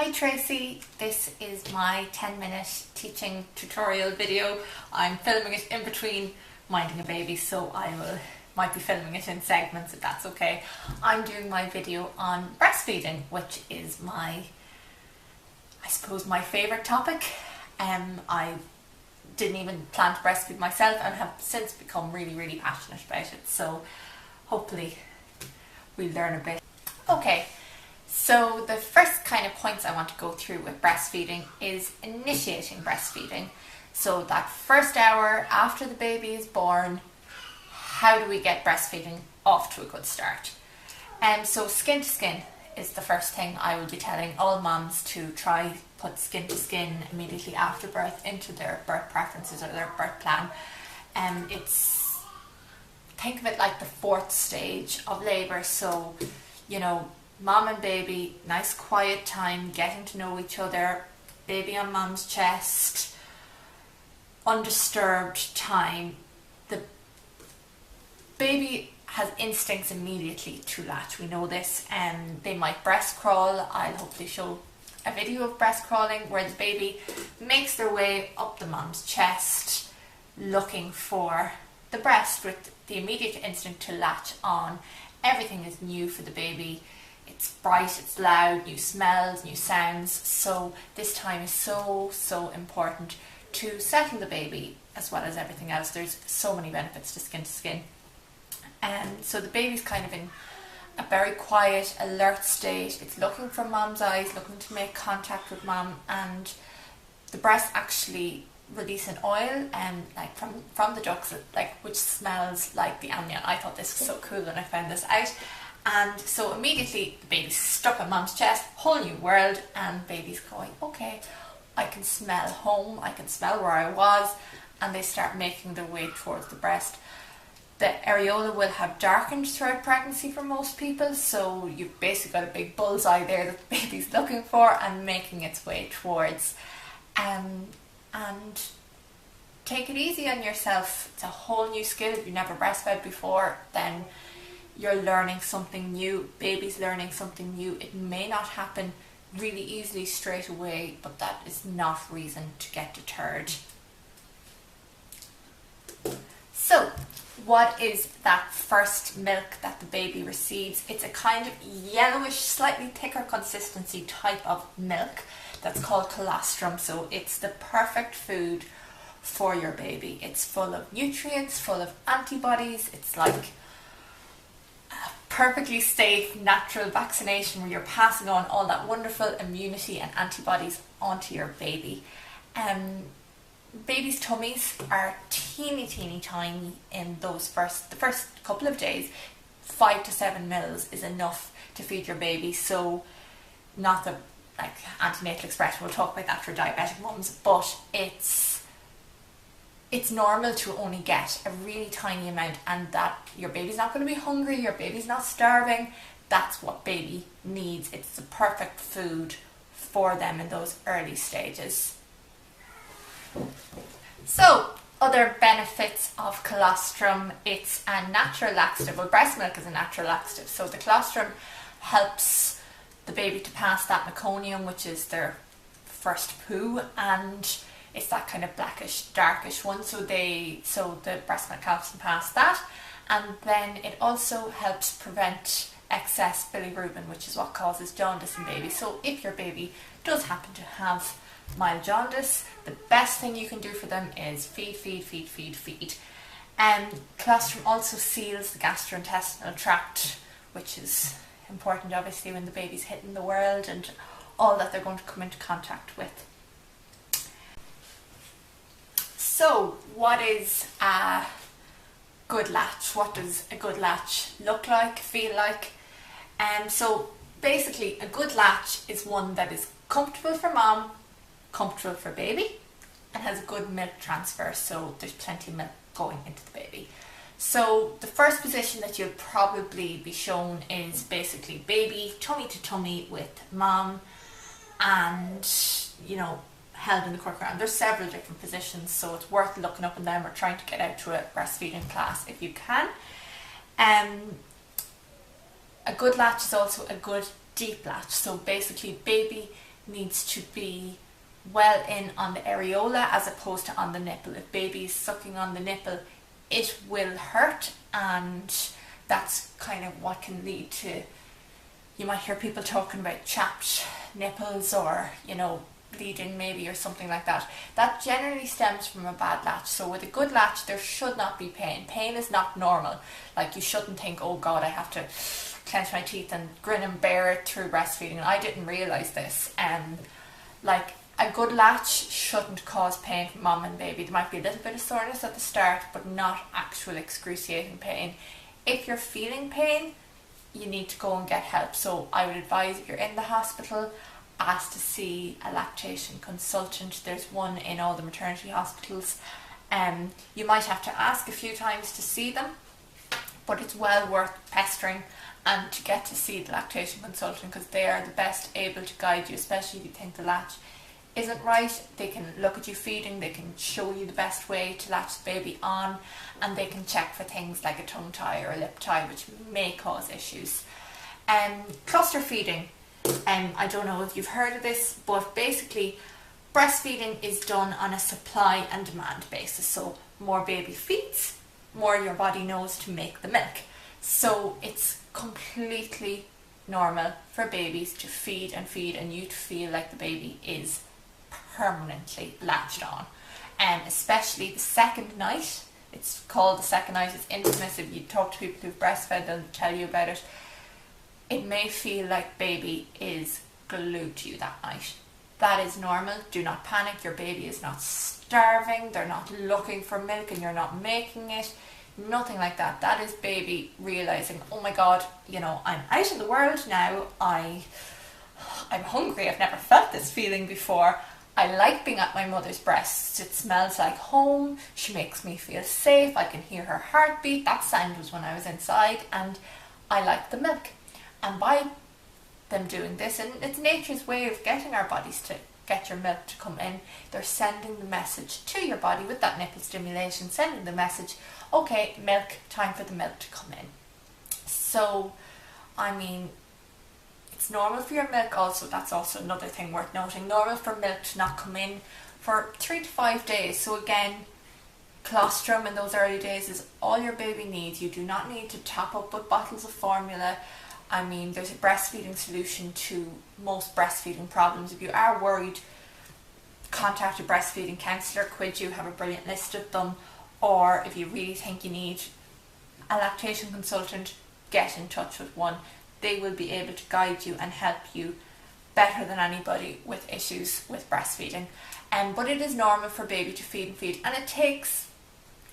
Hi Tracy, this is my 10-minute teaching tutorial video. I'm filming it in between minding a baby, so might be filming it in segments if that's okay. I'm doing my video on breastfeeding, which is I suppose my favourite topic. I didn't even plan to breastfeed myself and have since become really passionate about it, so hopefully we'll learn a bit. Okay. So the first kind of points I want to go through with breastfeeding is initiating breastfeeding. So that first hour after the baby is born, how do we get breastfeeding off to a good start? So skin to skin is the first thing I will be telling all mums to try put skin to skin immediately after birth into their birth preferences or their birth plan. Think of it like the fourth stage of labour. So, mom and baby, nice quiet time, getting to know each other, baby on mom's chest, undisturbed time. The baby has instincts immediately to latch, we know this, and they might breast crawl. I'll hopefully show a video of breast crawling where the baby makes their way up the mom's chest looking for the breast with the immediate instinct to latch on. Everything is new for the baby. It's bright, it's loud, new smells, new sounds. So this time is so important to settle the baby as well as everything else. There's so many benefits to skin. So the baby's kind of in a very quiet, alert state. It's looking for mom's eyes, looking to make contact with mom, and the breast actually release an oil like from the ducts, which smells like the amnion. I thought this was so cool when I found this out. And so immediately the baby's stuck on mom's chest, whole new world, and baby's going, okay, I can smell home, I can smell where I was, and they start making their way towards the breast. The areola will have darkened throughout pregnancy for most people, so you've basically got a big bullseye there that the baby's looking for and making its way towards. And take it easy on yourself. It's a whole new skill. If you've never breastfed before, then you're learning something new. Baby's learning something new. It may not happen really easily straight away, but that is not reason to get deterred. So, what is that first milk that the baby receives? It's a kind of yellowish, slightly thicker consistency type of milk that's called colostrum. So it's the perfect food for your baby. It's full of nutrients, full of antibodies. It's like a perfectly safe natural vaccination where you're passing on all that wonderful immunity and antibodies onto your baby. Babies' tummies are teeny tiny in the first couple of days. 5 to 7 mils is enough to feed your baby. So not the antenatal expression, we'll talk about that for diabetic mums, but it's normal to only get a really tiny amount, and that your baby's not going to be hungry, your baby's not starving. That's what baby needs. It's the perfect food for them in those early stages. So, other benefits of colostrum: it's a natural laxative. Well, breast milk is a natural laxative, so the colostrum helps the baby to pass that meconium, which is their first poo, and it's that kind of blackish, darkish one, so the breast milk helps them pass that. And then it also helps prevent excess bilirubin, which is what causes jaundice in babies. So if your baby does happen to have mild jaundice, the best thing you can do for them is feed. Colostrum also seals the gastrointestinal tract, which is important obviously when the baby's hitting the world and all that they're going to come into contact with. So what is a good latch? What does a good latch look like, feel like? So basically a good latch is one that is comfortable for mom, comfortable for baby, and has a good milk transfer, so there's plenty of milk going into the baby. So the first position that you'll probably be shown is basically baby tummy to tummy with mom, and held in the crook round. There's several different positions, so it's worth looking up and down or trying to get out to a breastfeeding class if you can. A good latch is also a good deep latch, so basically baby needs to be well in on the areola as opposed to on the nipple. If baby is sucking on the nipple, it will hurt, and that's kind of what can lead to, you might hear people talking about chapped nipples, or, you know, bleeding maybe, or something like that. That generally stems from a bad latch. So with a good latch, there should not be pain. Pain is not normal. Like, you shouldn't think, oh God, I have to clench my teeth and grin and bear it through breastfeeding. And I didn't realise this. Like, a good latch shouldn't cause pain for mom and baby. There might be a little bit of soreness at the start, but not actual excruciating pain. If you're feeling pain, you need to go and get help. So I would advise, if you're in the hospital, ask to see a lactation consultant. There's one in all the maternity hospitals. You might have to ask a few times to see them, but it's well worth pestering and to get to see the lactation consultant, because they are the best able to guide you, especially if you think the latch isn't right. They can look at you feeding, they can show you the best way to latch the baby on, and they can check for things like a tongue tie or a lip tie, which may cause issues. Cluster feeding. I don't know if you've heard of this, but basically breastfeeding is done on a supply and demand basis. So more baby feeds, more your body knows to make the milk. So it's completely normal for babies to feed and feed, and you to feel like the baby is permanently latched on. Especially the second night. It's called the second night. It's infamous. If you talk to people who've breastfed, they'll tell you about it. It may feel like baby is glued to you that night. That is normal. Do not panic. Your baby is not starving. They're not looking for milk and you're not making it. Nothing like that. That is baby realising, oh my God, you know, I'm out in the world now. I'm hungry. I've never felt this feeling before. I like being at my mother's breasts. It smells like home. She makes me feel safe. I can hear her heartbeat. That sound was when I was inside, and I like the milk. And by them doing this, and it's nature's way of getting our bodies to get your milk to come in, they're sending the message to your body with that nipple stimulation, sending the message, okay, milk, time for the milk to come in. So, I mean, it's normal for your milk also, that's also another thing worth noting, normal for milk to not come in for 3 to 5 days. So again, colostrum in those early days is all your baby needs. You do not need to top up with bottles of formula. I mean, there's a breastfeeding solution to most breastfeeding problems. If you are worried, contact a breastfeeding counsellor. Quid have a brilliant list of them. Or if you really think you need a lactation consultant, get in touch with one. They will be able to guide you and help you better than anybody with issues with breastfeeding. But it is normal for baby to feed and feed, and it takes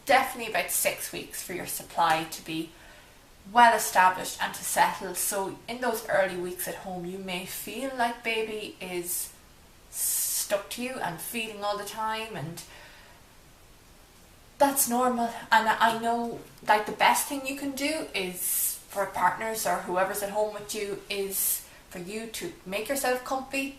definitely about 6 weeks for your supply to be well established and to settle. So in those early weeks at home, you may feel like baby is stuck to you and feeding all the time, and that's normal. And I know, like, the best thing you can do is, for partners or whoever's at home with you, is for you to make yourself comfy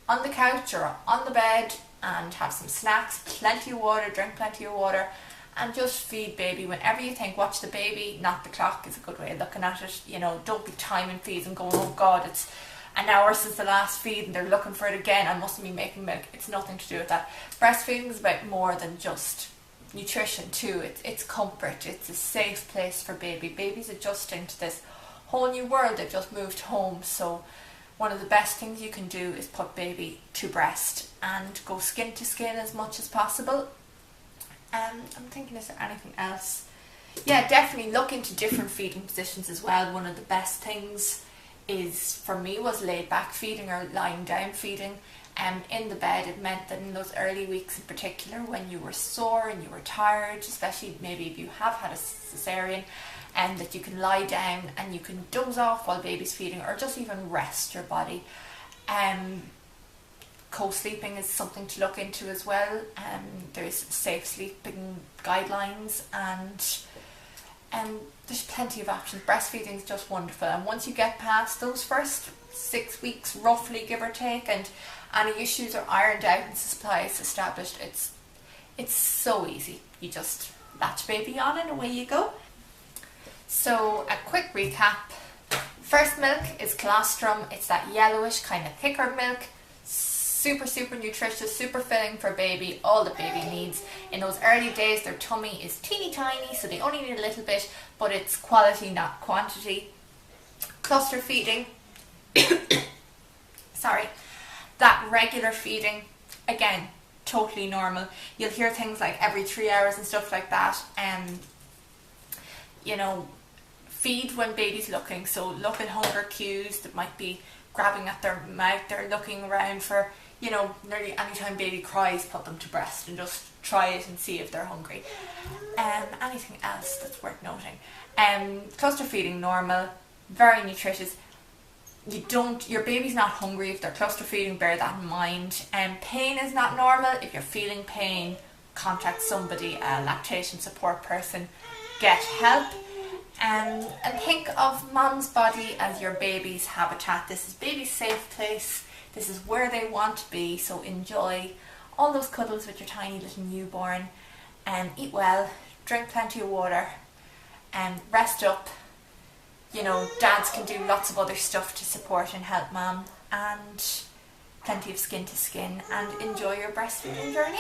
on the couch or on the bed and have some snacks, plenty of water, drink plenty of water, and just feed baby whenever you think. Watch the baby, not the clock, is a good way of looking at it. You know, don't be timing feeds and going, oh God, it's an hour since the last feed and they're looking for it again, I mustn't be making milk. It's nothing to do with that. Breastfeeding is about more than just nutrition too. It's comfort. It's a safe place for baby. Baby's adjusting to this whole new world. They've just moved home. So one of the best things you can do is put baby to breast and go skin to skin as much as possible. I'm thinking, is there anything else? Yeah, definitely look into different feeding positions as well. One of the best things for me was laid back feeding or lying down feeding. In the bed, it meant that in those early weeks in particular, when you were sore and you were tired, especially maybe if you have had a cesarean, and that you can lie down and you can doze off while baby's feeding, or just even rest your body. Co-sleeping is something to look into as well. There's safe sleeping guidelines, and there's plenty of options. Breastfeeding is just wonderful, and once you get past those first 6 weeks, roughly, give or take, and any issues are ironed out and supply is established, it's so easy. You just latch baby on and away you go. So a quick recap. First milk is colostrum. It's that yellowish kind of thicker milk. super, super nutritious, super filling for baby, all the baby needs. In those early days, their tummy is teeny tiny, so they only need a little bit, but it's quality, not quantity. Cluster feeding, sorry, that regular feeding, again, totally normal. You'll hear things like every 3 hours and stuff like that. You know, feed when baby's looking, so look at hunger cues that might be grabbing at their mouth. They're looking around for, you know, nearly any time baby cries, put them to breast and just try it and see if they're hungry. Anything else that's worth noting? Cluster feeding, normal, very nutritious. Your baby's not hungry if they're cluster feeding, bear that in mind. Pain is not normal. If you're feeling pain, contact somebody, a lactation support person, get help. And think of mom's body as your baby's habitat. This is baby's safe place. This is where they want to be, so enjoy all those cuddles with your tiny little newborn. Eat well, drink plenty of water, and rest up. You know, dads can do lots of other stuff to support and help mom, and plenty of skin to skin, and enjoy your breastfeeding journey.